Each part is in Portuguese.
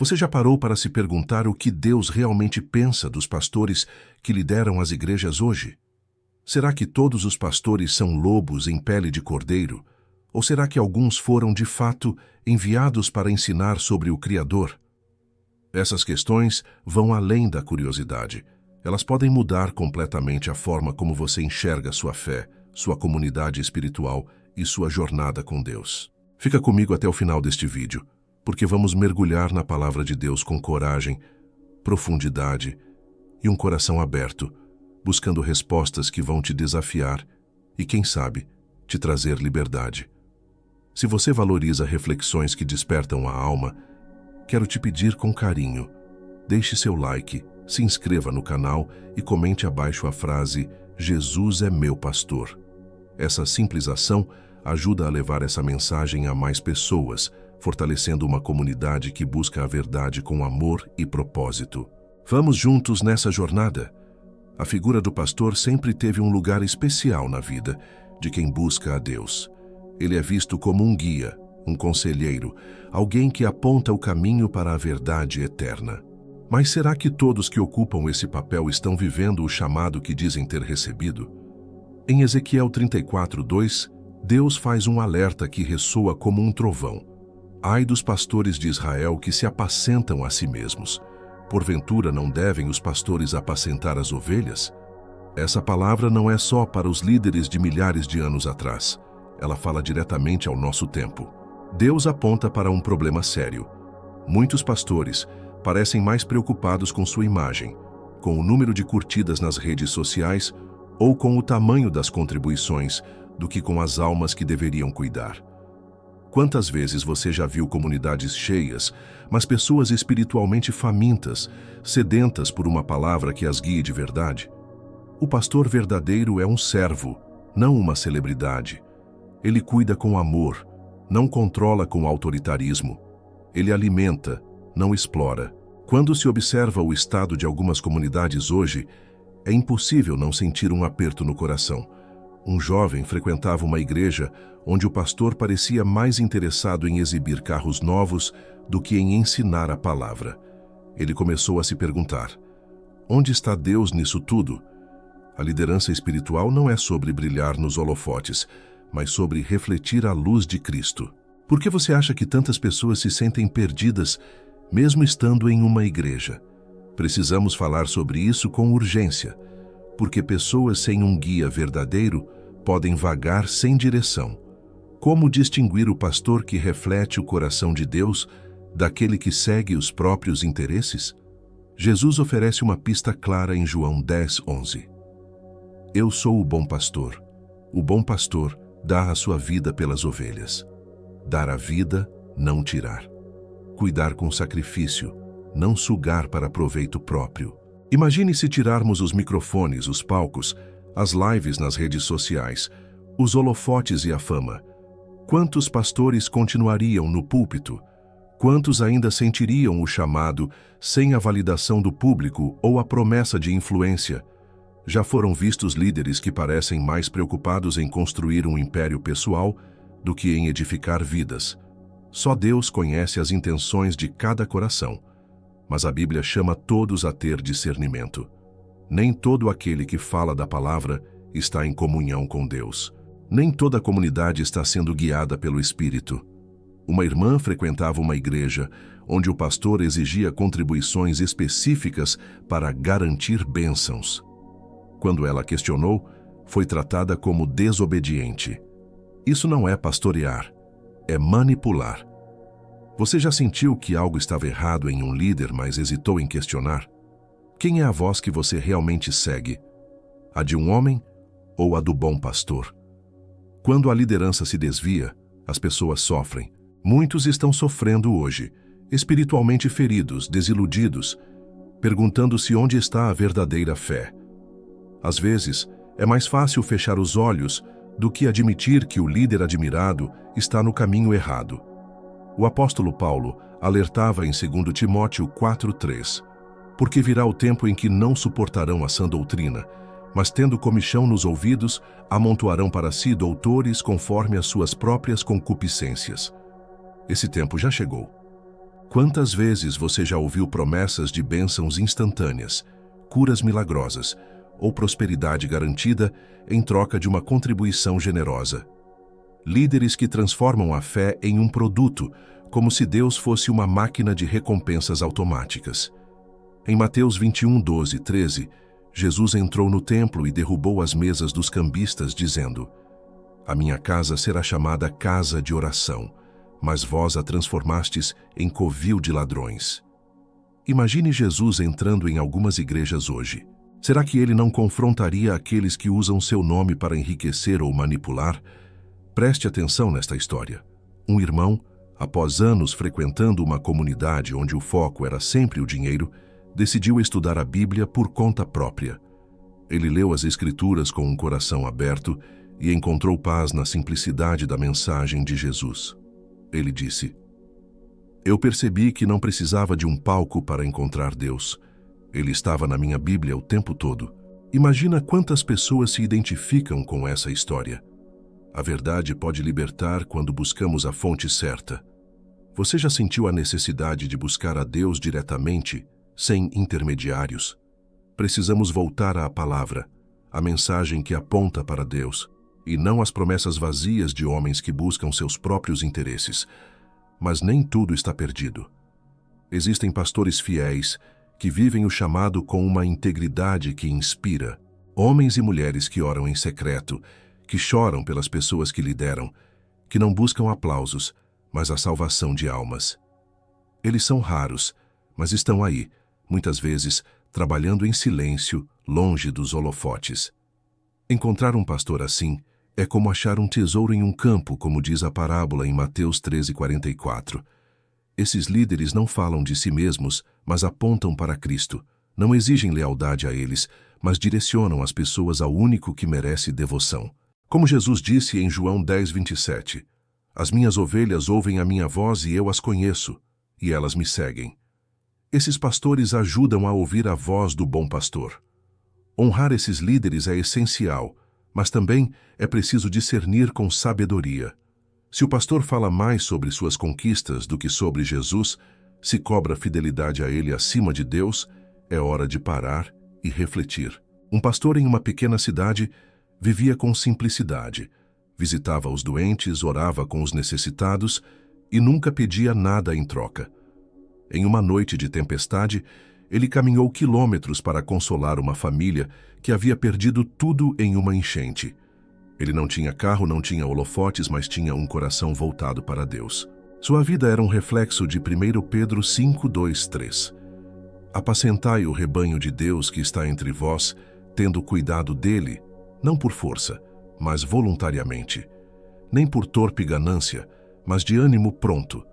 Você já parou para se perguntar o que Deus realmente pensa dos pastores que lideram as igrejas hoje? Será que todos os pastores são lobos em pele de cordeiro? Ou será que alguns foram, de fato, enviados para ensinar sobre o Criador? Essas questões vão além da curiosidade. Elas podem mudar completamente a forma como você enxerga sua fé, sua comunidade espiritual e sua jornada com Deus. Fica comigo até o final deste vídeo, porque vamos mergulhar na palavra de Deus com coragem, profundidade e um coração aberto, buscando respostas que vão te desafiar e, quem sabe, te trazer liberdade. Se você valoriza reflexões que despertam a alma, quero te pedir com carinho, deixe seu like, se inscreva no canal e comente abaixo a frase "Jesus é meu pastor". Essa simples ação ajuda a levar essa mensagem a mais pessoas, fortalecendo uma comunidade que busca a verdade com amor e propósito. Vamos juntos nessa jornada? A figura do pastor sempre teve um lugar especial na vida de quem busca a Deus. Ele é visto como um guia, um conselheiro, alguém que aponta o caminho para a verdade eterna. Mas será que todos que ocupam esse papel estão vivendo o chamado que dizem ter recebido? Em Ezequiel 34:2, Deus faz um alerta que ressoa como um trovão. Ai dos pastores de Israel que se apacentam a si mesmos. Porventura não devem os pastores apacentar as ovelhas? Essa palavra não é só para os líderes de milhares de anos atrás. Ela fala diretamente ao nosso tempo. Deus aponta para um problema sério. Muitos pastores parecem mais preocupados com sua imagem, com o número de curtidas nas redes sociais ou com o tamanho das contribuições, do que com as almas que deveriam cuidar. Quantas vezes você já viu comunidades cheias, mas pessoas espiritualmente famintas, sedentas por uma palavra que as guie de verdade? O pastor verdadeiro é um servo, não uma celebridade. Ele cuida com amor, não controla com autoritarismo. Ele alimenta, não explora. Quando se observa o estado de algumas comunidades hoje, é impossível não sentir um aperto no coração. Um jovem frequentava uma igreja onde o pastor parecia mais interessado em exibir carros novos do que em ensinar a palavra. Ele começou a se perguntar: onde está Deus nisso tudo? A liderança espiritual não é sobre brilhar nos holofotes, mas sobre refletir a luz de Cristo. Por que você acha que tantas pessoas se sentem perdidas, mesmo estando em uma igreja? Precisamos falar sobre isso com urgência, porque pessoas sem um guia verdadeiro podem vagar sem direção. Como distinguir o pastor que reflete o coração de Deus daquele que segue os próprios interesses? Jesus oferece uma pista clara em João 10:11. Eu sou o bom pastor. O bom pastor dá a sua vida pelas ovelhas. Dar a vida, não tirar. Cuidar com sacrifício, não sugar para proveito próprio. Imagine se tirarmos os microfones, os palcos, as lives nas redes sociais, os holofotes e a fama. Quantos pastores continuariam no púlpito? Quantos ainda sentiriam o chamado sem a validação do público ou a promessa de influência? Já foram vistos líderes que parecem mais preocupados em construir um império pessoal do que em edificar vidas. Só Deus conhece as intenções de cada coração, mas a Bíblia chama todos a ter discernimento. Nem todo aquele que fala da palavra está em comunhão com Deus. Nem toda a comunidade está sendo guiada pelo Espírito. Uma irmã frequentava uma igreja onde o pastor exigia contribuições específicas para garantir bênçãos. Quando ela questionou, foi tratada como desobediente. Isso não é pastorear, é manipular. Você já sentiu que algo estava errado em um líder, mas hesitou em questionar? Quem é a voz que você realmente segue? A de um homem ou a do bom pastor? Quando a liderança se desvia, as pessoas sofrem. Muitos estão sofrendo hoje, espiritualmente feridos, desiludidos, perguntando-se onde está a verdadeira fé. Às vezes, é mais fácil fechar os olhos do que admitir que o líder admirado está no caminho errado. O apóstolo Paulo alertava em 2 Timóteo 4:3, porque virá o tempo em que não suportarão a sã doutrina, mas tendo comichão nos ouvidos, amontoarão para si doutores conforme as suas próprias concupiscências. Esse tempo já chegou. Quantas vezes você já ouviu promessas de bênçãos instantâneas, curas milagrosas ou prosperidade garantida em troca de uma contribuição generosa? Líderes que transformam a fé em um produto, como se Deus fosse uma máquina de recompensas automáticas. Em Mateus 21, 12 e 13, Jesus entrou no templo e derrubou as mesas dos cambistas, dizendo: "A minha casa será chamada casa de oração, mas vós a transformastes em covil de ladrões." Imagine Jesus entrando em algumas igrejas hoje. Será que ele não confrontaria aqueles que usam seu nome para enriquecer ou manipular? Preste atenção nesta história. Um irmão, após anos frequentando uma comunidade onde o foco era sempre o dinheiro, decidiu estudar a Bíblia por conta própria. Ele leu as Escrituras com um coração aberto e encontrou paz na simplicidade da mensagem de Jesus. Ele disse: "Eu percebi que não precisava de um palco para encontrar Deus. Ele estava na minha Bíblia o tempo todo." Imagina quantas pessoas se identificam com essa história. A verdade pode libertar quando buscamos a fonte certa. Você já sentiu a necessidade de buscar a Deus diretamente, sem intermediários? Precisamos voltar à palavra, a mensagem que aponta para Deus, e não as promessas vazias de homens que buscam seus próprios interesses. Mas nem tudo está perdido. Existem pastores fiéis que vivem o chamado com uma integridade que inspira. Homens e mulheres que oram em secreto, que choram pelas pessoas que lideram, que não buscam aplausos, mas a salvação de almas. Eles são raros, mas estão aí, muitas vezes, trabalhando em silêncio, longe dos holofotes. Encontrar um pastor assim é como achar um tesouro em um campo, como diz a parábola em Mateus 13:44. Esses líderes não falam de si mesmos, mas apontam para Cristo. Não exigem lealdade a eles, mas direcionam as pessoas ao único que merece devoção. Como Jesus disse em João 10:27, "As minhas ovelhas ouvem a minha voz e eu as conheço, e elas me seguem." Esses pastores ajudam a ouvir a voz do bom pastor. Honrar esses líderes é essencial, mas também é preciso discernir com sabedoria. Se o pastor fala mais sobre suas conquistas do que sobre Jesus, se cobra fidelidade a ele acima de Deus, é hora de parar e refletir. Um pastor em uma pequena cidade vivia com simplicidade, visitava os doentes, orava com os necessitados e nunca pedia nada em troca. Em uma noite de tempestade, ele caminhou quilômetros para consolar uma família que havia perdido tudo em uma enchente. Ele não tinha carro, não tinha holofotes, mas tinha um coração voltado para Deus. Sua vida era um reflexo de 1 Pedro 5:2-3. "Apacentai o rebanho de Deus que está entre vós, tendo cuidado dele, não por força, mas voluntariamente, nem por torpe ganância, mas de ânimo pronto,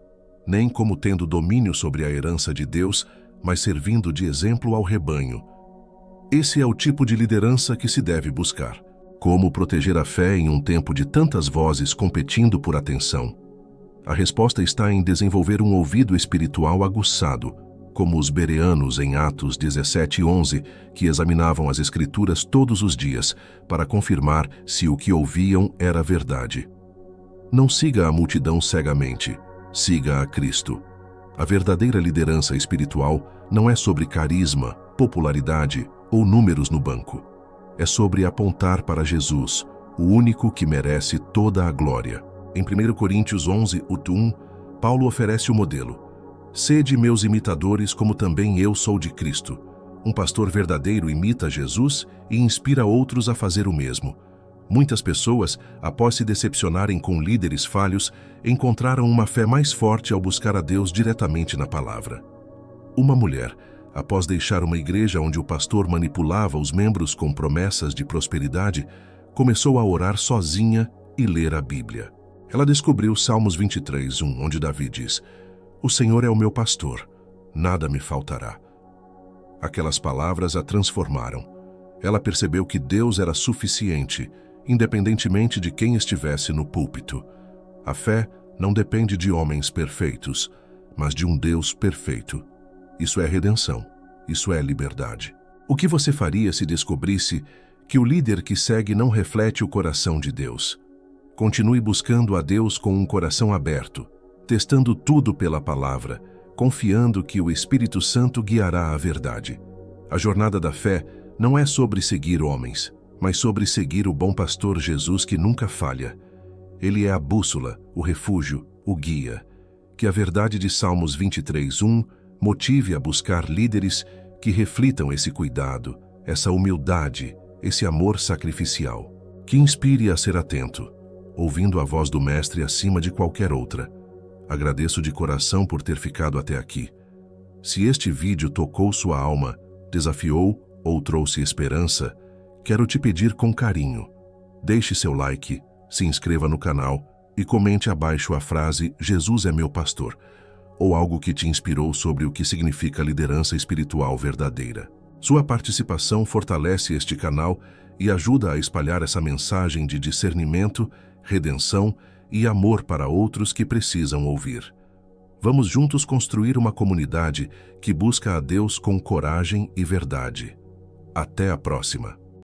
nem como tendo domínio sobre a herança de Deus, mas servindo de exemplo ao rebanho." Esse é o tipo de liderança que se deve buscar. Como proteger a fé em um tempo de tantas vozes competindo por atenção? A resposta está em desenvolver um ouvido espiritual aguçado, como os bereanos em Atos 17:11, que examinavam as Escrituras todos os dias para confirmar se o que ouviam era verdade. Não siga a multidão cegamente, siga a Cristo. A verdadeira liderança espiritual não é sobre carisma, popularidade ou números no banco. É sobre apontar para Jesus, o único que merece toda a glória. Em 1 Coríntios 11:1, Paulo oferece o modelo: "Sede meus imitadores, como também eu sou de Cristo." Um pastor verdadeiro imita Jesus e inspira outros a fazer o mesmo. Muitas pessoas, após se decepcionarem com líderes falhos, encontraram uma fé mais forte ao buscar a Deus diretamente na palavra. Uma mulher, após deixar uma igreja onde o pastor manipulava os membros com promessas de prosperidade, começou a orar sozinha e ler a Bíblia. Ela descobriu Salmos 23:1, onde Davi diz: "O Senhor é o meu pastor, nada me faltará." Aquelas palavras a transformaram. Ela percebeu que Deus era suficiente, independentemente de quem estivesse no púlpito. A fé não depende de homens perfeitos, mas de um Deus perfeito. Isso é redenção, isso é liberdade. O que você faria se descobrisse que o líder que segue não reflete o coração de Deus? Continue buscando a Deus com um coração aberto, testando tudo pela palavra, confiando que o Espírito Santo guiará a verdade. A jornada da fé não é sobre seguir homens, mas sobre seguir o bom pastor Jesus que nunca falha. Ele é a bússola, o refúgio, o guia. Que a verdade de Salmos 23:1 motive a buscar líderes que reflitam esse cuidado, essa humildade, esse amor sacrificial. Que inspire a ser atento, ouvindo a voz do Mestre acima de qualquer outra. Agradeço de coração por ter ficado até aqui. Se este vídeo tocou sua alma, desafiou ou trouxe esperança, quero te pedir com carinho. Deixe seu like, se inscreva no canal e comente abaixo a frase "Jesus é meu pastor", ou algo que te inspirou sobre o que significa liderança espiritual verdadeira. Sua participação fortalece este canal e ajuda a espalhar essa mensagem de discernimento, redenção e amor para outros que precisam ouvir. Vamos juntos construir uma comunidade que busca a Deus com coragem e verdade. Até a próxima!